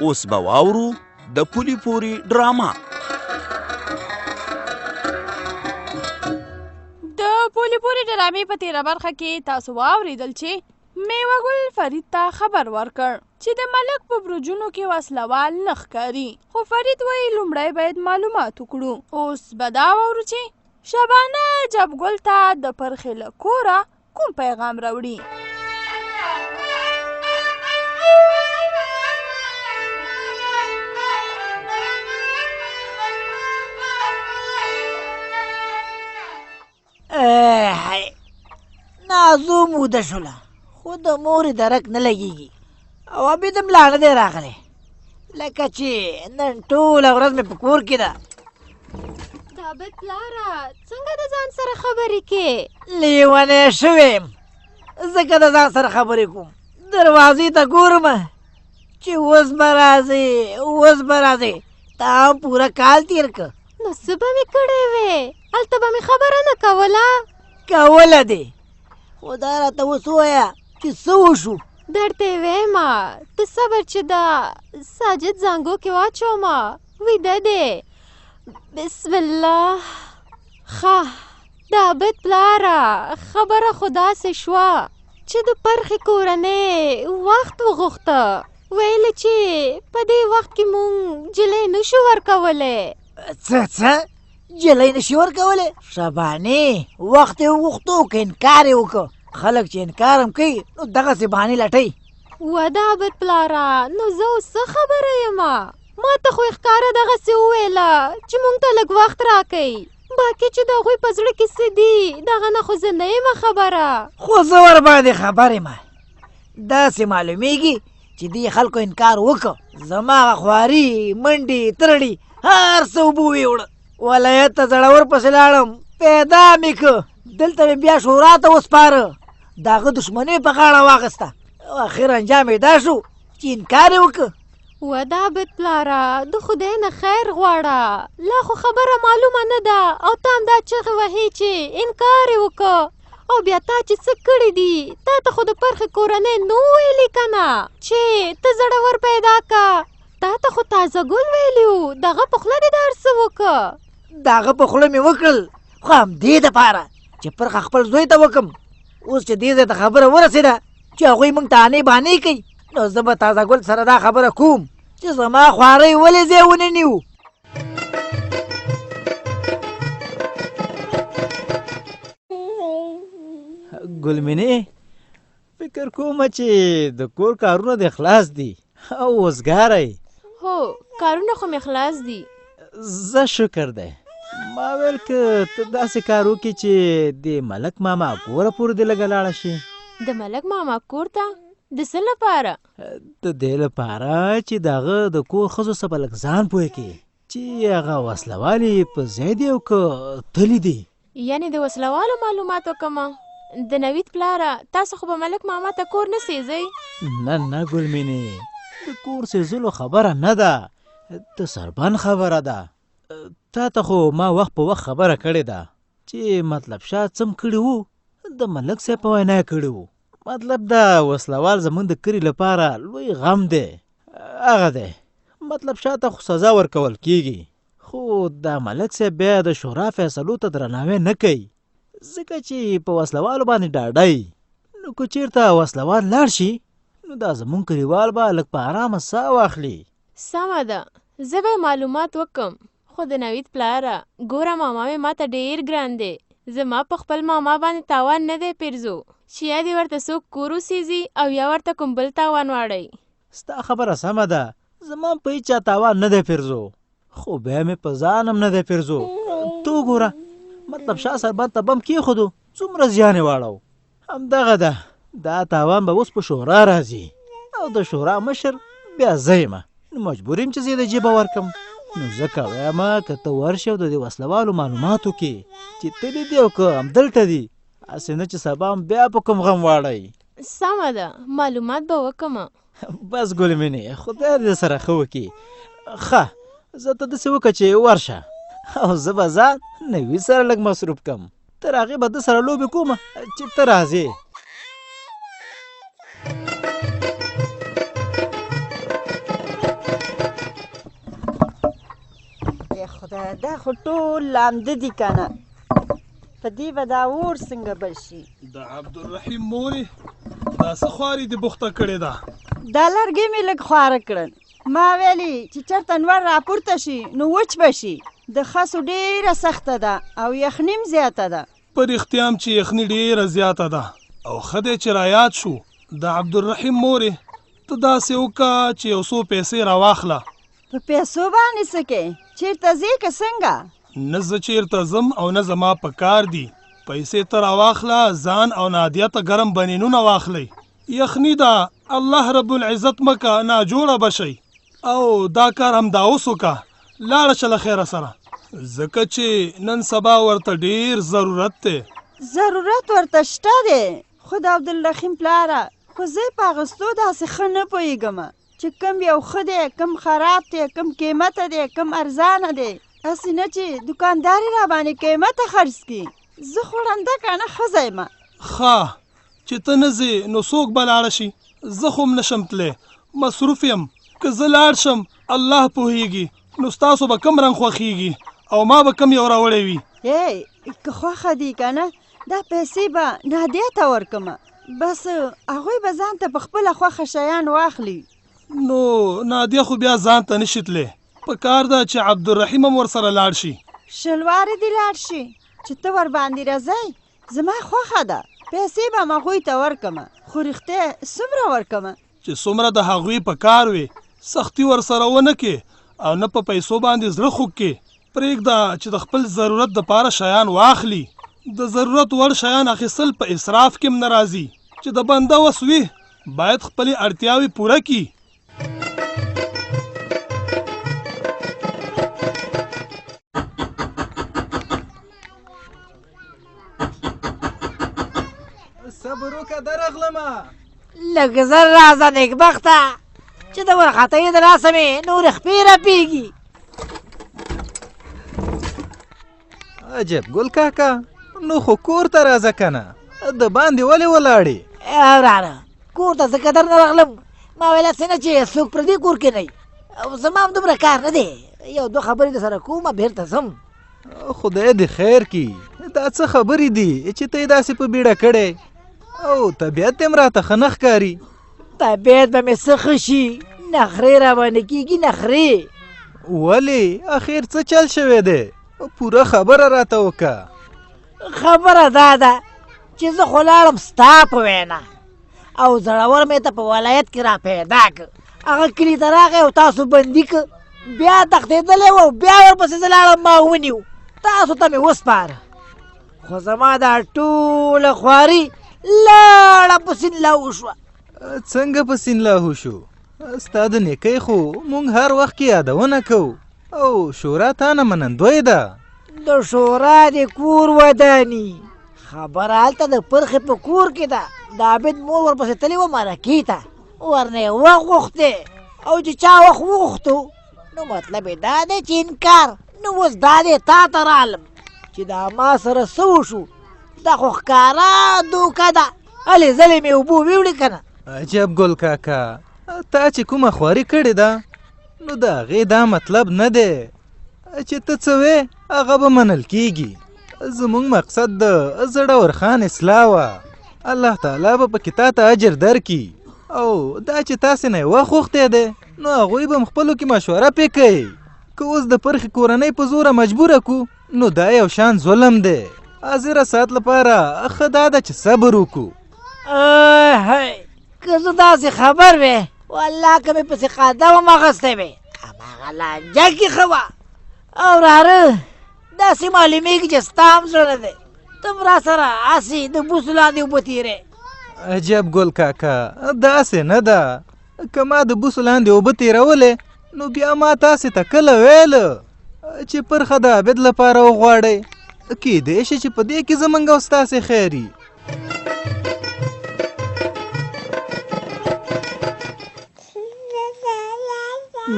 اوس به واورو د پولي پوري ډراما. د پولي پوري ډرامې په تیره برخه کې تاسو واورېدل چې میوه ګل فرید ته خبر ورکړ چې د ملک په برجونو کې وسلوال نه ښکاري، خو فرید وایي لومړی باید معلومات وکړو. اوس به دا واورو چې شبانه جبګل ته د پرخې له کوره کوم پیغام راوړي. نازو موده شوله، خو د مورې درک نه لګېږي او ابي د ملا نه دی راغلی، لکه چې نن ټوله ورځ مې په کور کې ده. ثابت پلاره څنګه د ځان سره خبرې کې؟ لیونی شوی یم، ځکه د ځان سره خبرې کوم. دروازې ته ګورم چې اوس به راځې اوس به راځې، تا هم پوره کال تېر که. نو څه به مې کړی وې؟ هلته به مې خبره نه کوله؟ کوله دې، خو دا راته اوس ووایه چې څه وشو. درته یې ویمه ته صبر چې دا ساجد زانګو کې واچومه، ویده دی. بسم الله. ښه د عابد پلاره خبره خو داسې شوه چې د پرخې کورنۍ وخت وغوښته، ویلې چې په دې وخت کې مونږ جلۍ نشو ورکولی. څه جلۍ نشي ورکولی؟ شبانې وخت یې وغوښتو که انکار یې وکړه؟ خلک چې انکار هم کوي نو دغسې بهانې لټوي. و د عابد پلاره نو زه اوس څه خبره یمه؟ ما ته خو یې ښکاره دغسې وویله چې مونږ ته لږ وخت راکوئ، باقي چې د هغوی په زړه کې څه دي دغه نه خو زه نه یمه خبره. خو زه ورباندې خبر یم، داسې معلومیږي چې دې خلکو انکار وکړه. زما هغه خواري منډې ترړي هر څه اوبه ویوړه، ولایت ته زړور پسې لاړم، پیدا مې که، دلته مې بیا شورا ته وسپاره، د هغه دښمني په غاړه واخیسته او اخر انجام یې دا شو چې انکار یې وکړه. و د عابد پلاره د خدای نه خیر غواړه، لا خو خبره معلومه نه ده او ته هم دا چغې وهې چې انکار یې وکړه، او بیا تا چې څه کړي دي تا ته خو د پرخې کورنۍ نو ویلي که نه چې ته زړور پیدا که؟ تا ته خو تازه ګل ویلي وو، دغه په خوله دې د هر څه وکړه. د هغه په خوله مې وکړل، خو همدې دپاره چې پرخه خپل زوی ته وکړم. اوس چې دې ځای ته خبره ورسېده چې هغوی موږ ته انې بانې کوي، نو زه به تازه ګل سره دا خبره کوم چې زما خوارۍ ولې ځای ونه نیو. ګلمنې فکر کومه چې د کور کارونه د خلاص دي او وزګاری؟ هو کارونه خو مې خلاص دي. زه شکر دی. ما ویل که ته داسې کار وکړې چې د ملک ماما کوره پورې دې لږه لاړه شي. د ملک ماما کور ته د څه لپاره؟ د دې لپاره چې د هغه د کور ښځو څه به لږ ځان پوه کړي چې هغه وسلوالې په ځای دي او که تلي دي. یعنې د وسلوالو معلومات وکړمه؟ د نوید پلاره تاسو خو به ملک ماما ته کور نه سیځئ؟ نه نه ګلمینې، د کور سیځلو خبره نه ده، د سربن خبره ده. تا ته خو ما وخت په وخت خبره کړې ده چې مطلب شاه څم کړي وو، د ملک صاحب په وینا کړي وو. مطلب دا وسلوال زمونږ د کلي لپاره لوی غم دی، هغه دی مطلب شاه ته خو سزا ورکول کیږي، خو دا ملک صاحب بیا د شورا فیصلو ته درناوی نه کوي، ځکه چې په وسلوالو باندې ډاډی. نو که چېرته وسلوال لاړ شي نو دا زمونږ کلیوال به لږ په ارامه ساه واخلي. سمه ده، زه به معلومات وکم، خو د نوید پلاره ګوره ماما مې ماته ډېر ګران دی، زما په خپل ماما باندې تاوان نه دی پیرزو چې یا دې ورته څوک کور وسیځي او یا ورته کوم بل تاوان واړئ. ستا خبره سمه ده، زما په هېچا تاوان نه دی پیرزو، خو بیا مې په ځان هم نه دی پیرزو. تو ګوره مطلب شاه سربند ته بم کېښودو، څومره زیان یې واړو. همدغه ده، دا تاوان به اوس په شورا راځي او د شورا مشر بیا زه یمه، نو مجبور یم چې زه یې د جیبه ورکم. نو ځکه وایم که ته ورشې او د دې وسلوالو معلومات وکړې چې تلي دي او که همدلته دي، هسې نه چې سبا هم بیا په کوم غم واړئ. سمه ده، معلومات به وکمه. بس ګلمینې خدای دې سره ښه وکړي. ښه زه ته داسې وکړه چې ورشه او زه به ځان نوي سره لږ مصروف کم، تر هغې به ده سره لوبې کومه چې ته راځې. دا خو ټول لامده دي که نه په دې به دا اور څنګه بل شي د عبدالرحیم مورې دا څه خواري دې بوخته کړې ده دا لرګي مې لږ خواره کړل ما ویلي چې چېرته نور راپورته شي نو وچ به شي د خسو ډېره سخته ده او یخني هم زیاته ده په رښتیا هم چې یخني ډېره زیاته ده او ښه دی چې رایاد شو د عبدالرحیم مورې ته داسې وکړه چې یو څو پیسې راواخله په پیسو باندې څه کې چېرته ځې که څنګه نه زه چېرته ځم او نه زما په کار دي پیسې ته راواخله ځان او نادیه ته ګرم بنینونه واخلئ یخني ده الله رب العزت مکه ناجوړه به شئ او دا کار همدا اوس وکړه لاړه شه له خیره سره ځکه چې نن سبا ورته ډېر ضرورت دی ضرورت ورته شته دی خو د عبدالرحیم پلاره خو زه په اغوستو داسې ښه نه پوهېږم چې کم یو ښه دی کم خراب دی کم قیمته دی کم ارزانه دی هسې نه چې دوکاندار یې راباندې قیمته خرڅ کړي زه خو ړنده که نه ښځه یم ښه چې ته نه ځې نو څوک به لاړه شي زه خو هم نشم تلی مصروف یم که زه لاړ شم الله پوهېږي نو ستاسو به کم رنګ خوښېږي او ما به کم یو راوړی وي که خوښه دي که نه دا پیسې به نادیه ته ورکړم بس هغوی به ځان ته په خپله خوښه شیان واخلي نو نادیه خو بیا ځان ته نشي تلی په کار ده چې عبدالرحیم هم ورسره لاړ شي شلوارې دې لاړ شي چې ته ورباندې راځئ زما خوښه ده پیسې به م هغوی ته ورکړم خو رښتیا څومره ورکړم چې څومره د هغوی په کار وي سختي ورسره ونه کې او نه په پیسو باندې زړه خوږ کې پرېږده چې د خپل ضرورت دپاره شیان واخلي د ضرورت وړ شیان اخیستل په اسراف کې هم نه راځي چې د بنده وس وي باید خپلې اړتیاوې پوره کړي صبر وکړه درغلمه لږ زر راځه نیکبخته چې د ورختۍ د لاسه مې نورې خپې رپېږي عجب ګل کاکا نو خو کور ته راځه که نه د باندې ولې ولاړې وراره کور ته ځکه در نه راغلم ما ویل هسې نه چې څوک پردي کور کې نه وي او زما هم دومره کار نه دی یو دوه خبرې در سره کوم بېرته ځم خدای دې خیر کړي دا څه خبرې دي چې ته یې داسې په بیړه کړې او طبیعت دې هم راته ښه نه ښکاري طبیعت به مې څه ښه شي نخرې راباندې کېږي نخرې ولې اخر څه چل شوی دی پوره خبره راته وکړه خبره دا ده چې زه خو لاړم ستا په وینا او زړور مې ته په ولایت کې را پیدا کړ هغه کلي ته راغی او تاسو بندي کړ بیا تښتېدلی و بیا ورپسې زه لاړم ما ونیو تاسو ته مې وسپاره خو زما دا ټوله خواري لاړه په سیند لاهو شوه څنګه په سیند لاهو شو ستا د نیکۍ خو مونږ هر وخت کې یادونه کوو او شورا تا نه منندوی ده د شورا د کور وداني خبره هلته د پرخې په کور کې ده د عابد مور ورپسې تلې وه مرکې ته ورنه یې وخت غوښتې او چې چا وخت وغوښتو نو مطلب یې دا دی چې انکار نو اوس دا دی تا ته رالم چې دا ما سره څه وشو دا خو ښکاره دوکه ده هلې ځلې مې اوبه ویوړې که نه عجب ګل کاکا تا چې کومه خواري کړې ده نو د هغې دا مطلب نه دی چې ته څه وې هغه به منل کېږي زموږ مقصد د زړور خان اصلاح وه الله تعالی به پکې تا ته اجر درکړي او دا چې تاسې نه یې وخت وختې دی نو هغوی به هم خپلو کې مشوره پې کوي که اوس د پرخې کورنۍ په زوره مجبوره کړو نو دا یو شان ظلم دی حاضره ساعت لپاره ښه دا ده چې صبر وکړو که زه داسې خبر وې والله که مې پسې قدم هم اخیستی وې هماغه لانجه کې ښه وه او وراره داسې معلومېږي چې ستا هم زړه دی ته هم را سره هسې د بوسو لاندې اوبه تېرې عجب ګل کاکا داسې نه ده که ما د بوسو لاندې اوبه تېرولې نو بیا ما تاسې ته کله ویله چې پرخه د عابد لپاره وغواړئ کېدی شي چې په دې کې زموږ او ستاسې خیر وي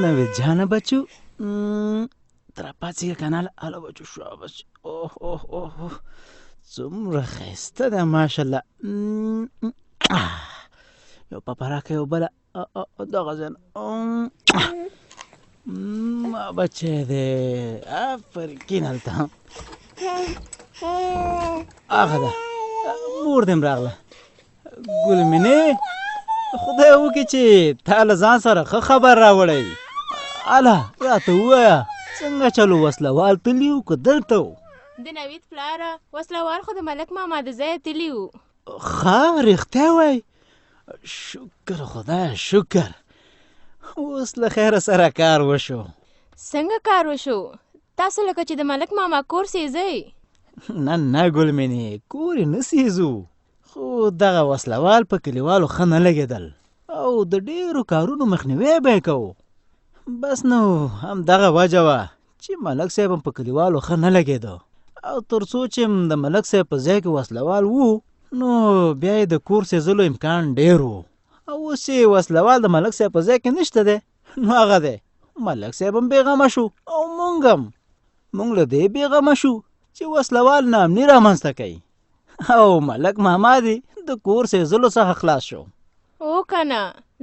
نوید جانه بچو تر پاتې کنال اله بچو شو بس اوه اوه اوه څومره ښایسته ده ماشاءالله یو پاپراکه یو بله دغه ځای ما بچی دی آفرین کین هلته هغه ده مور دې م راغله ګل مینې خدای وکړي چې تا له ځان سره ښه خبر راوړی اله راته ووایه څنګه چلو وسلوال تلي و که دلته و د نوید پلاره وسلوال خو د ملک ماما د ځایه تلي وو ښه رښتیا وایي شکر خدای شکر اوس له خیره سره کار وشو څنګه کار وشو تاسو لکه چې د ملک ماما کور سیځئ نه ګل مینې کور یې نه سیزو خو دغه وسلوال په کلیوالو ښه نه لګېدل او د ډېرو کارونو مخنیوی به یې کوو بس نو همدغه وجه وه چې ملک صاحب هم په کلیوالو ښه نه لګېده او تر څو چې د ملک صاحب په ځای کې وسلوال وو نو بیا یې د کور سیزلو امکان ډېر و او اوس چې وسلوال د ملک صاحب په ځای کې نشته دی نو هغه دی ملک صاحب هم بېغمه شو او موږ له دې بېغمه شو چې وسلوال ناامني رامنځته کوي او ملک ماما دی د کور سیزلو څخه خلاص شو او کنه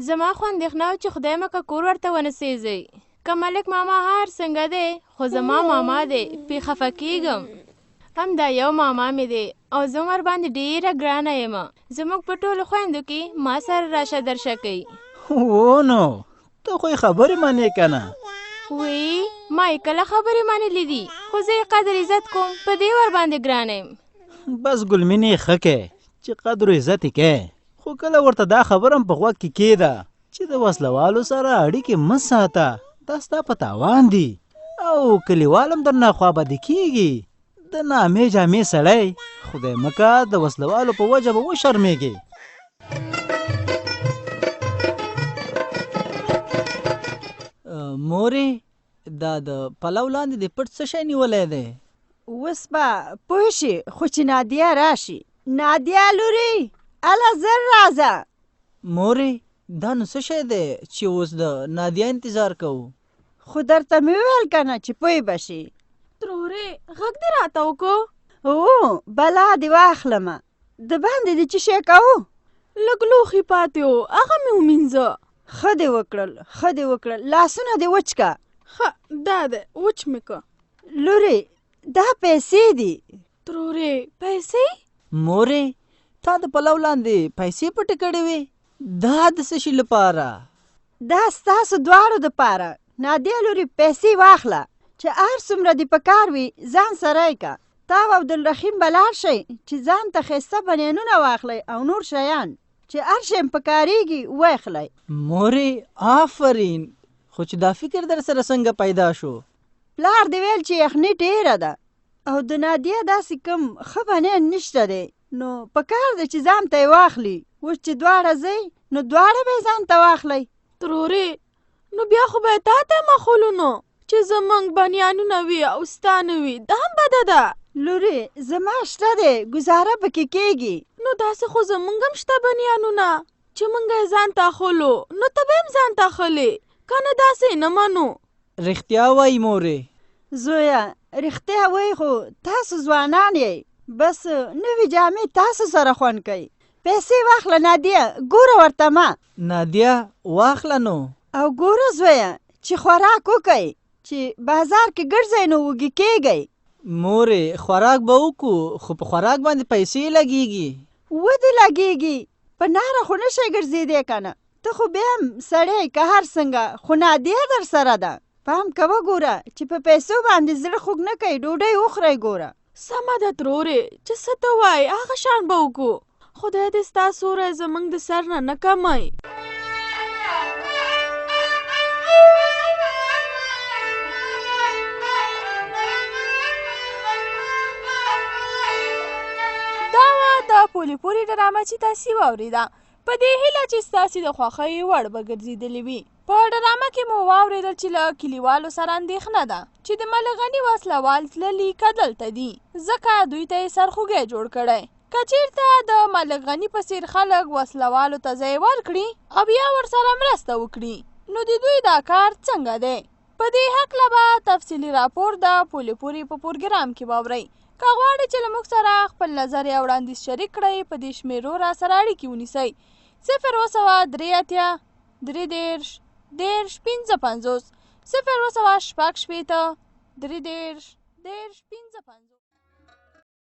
زما خو اندېښنه وه چې خدای مکه کور ورته ونه سیځئ که ملک ماما هر څنګه دی خو زما ماما دی پې خفه کېږم همدا یو ماما مې دی او زه ور باندې ډېره ګرانه یم زموږ په ټولو خویندو کې ما سره راشه درشه کوي و نو ته خو یې خبرې منې که نه وی ما یې کله خبرې منلې دي خو زه یې قدر عزت کوم په دې ور باندې ګرانه یم بس ګلمینې ښه کې چې قدر و عزت یې کې خو کله ورته دا خبره هم په غوږ کې کېده چې د وسلوالو سره اړیکې مه ساته دا ستا په تاوان دي او کلیوال هم درنه خوابدي کېږي د نامې جامې سړی خدای مکه د وسلوالو په وجه به وشرمېږي مورې دا د پلو لاندې د پټ څه شی نیولی دی اوس به پوه شي خو چې نادیه راشي نادیه لورې اله زر راځه مورې دا نو څه شی دی چې اوس د نادیه انتظار کوو خو درته مې وویل که نه چې پوه به شي ترورې غږ دې راته وکړو او بلا دې واخلمه د باندې دې څه شی کوو لږ لوښي پاتې و هغه مې ومینځه ښه دې وکړل لاسونه دې وچ که ښه دا دی وچ مې که لورې دا پیسې دي ترورې پیسې مورې تا د پلو لاندې پیسې پټې کړې وې دا د څه شي لپاره دا ستاسو دواړو دپاره نادیه لورې پیسې واخله چې هر څومره دې په کار وي ځان سره یې که تا او عبدالرحیم به لاړ شئ چې ځان ته ښایسته بنیانونه واخلئ او نور شیان چې هر شی په کارېږي واخلئ مورې آفرین خو چې دا فکر در سره څنګه پیدا شو پلار دې ویل چې یخني ډېره ده او د نادیه داسې کوم ښه بنیان نشته دی نو په کار ده چې ځان ته یې واخلي اوس چې دواړه ځئ نو دواړه به یې ځان ته واخلئ ترورې نو بیا خو به یې تا ته مخولو نو چې زموږ بنیانونه وي او ستا نه وي دا هم بده ده لورې زما شته دی ګزاره پکې کېږي نو داسې خو زموږ هم شته بنیانونه چې موږ یې ځان ته اخلو نو ته به هم ځان ته اخلې که نه داسې نه منو رښتیا وایي مورې زویه رښتیا وایي خو تاسو ځوانان یئ بس نوې جامې تاسو سره خوند کوي پیسې واخله نادیه ګوره ورته ما نادیه واخله نو او ګوره زویه چې خوراک وکئ چې بازار کې ګرځئ نو وږي کېږئ مورې خوراک به وکړو خو په خوراک باندې پیسې لګېږي ودې لګېږي په ناره خو نشئ ګرځېدی که نه ته خو بیا هم سړی که هر څنګه خو نادیه در سره ده پام کوه ګوره چې په پیسو باندې زړه خوږ نه کوي ډوډۍ وخورئ ګوره سمه ده ترورې چې څه ته وایې هغه شان به وکړو خدای دې ستا سوری زموږ د سر نه کمئ د پولې پورې ډرامه چې تاسې واورېده په دې هیله چې ستاسې د خوښۍ وړ به ګرځېدلې وي په ډرامه کې مو واورېدل چې له کلیوالو سره اندېښنه ده چې د ملک غني وسلوال تللي که دلته دي ځکه دوی ته یې سرخوږی جوړ کړی که چېرته د ملک غني په څېر خلک وسلوالو ته ځای ورکړي او بیا ورسره مرسته وکړي نو د دوی دا کار څنګه دی په دې هکله به تفصیلي راپور د پولې پورې په پروګرام کې واورئ که غواړئ چې له موږ سره خپل نظر یا وړاندیز شریک کړئ په دې شمېرو را سره اړیکې ونیسئ 0 2 3 8 3 10 15 0 2 6 3 10 3 15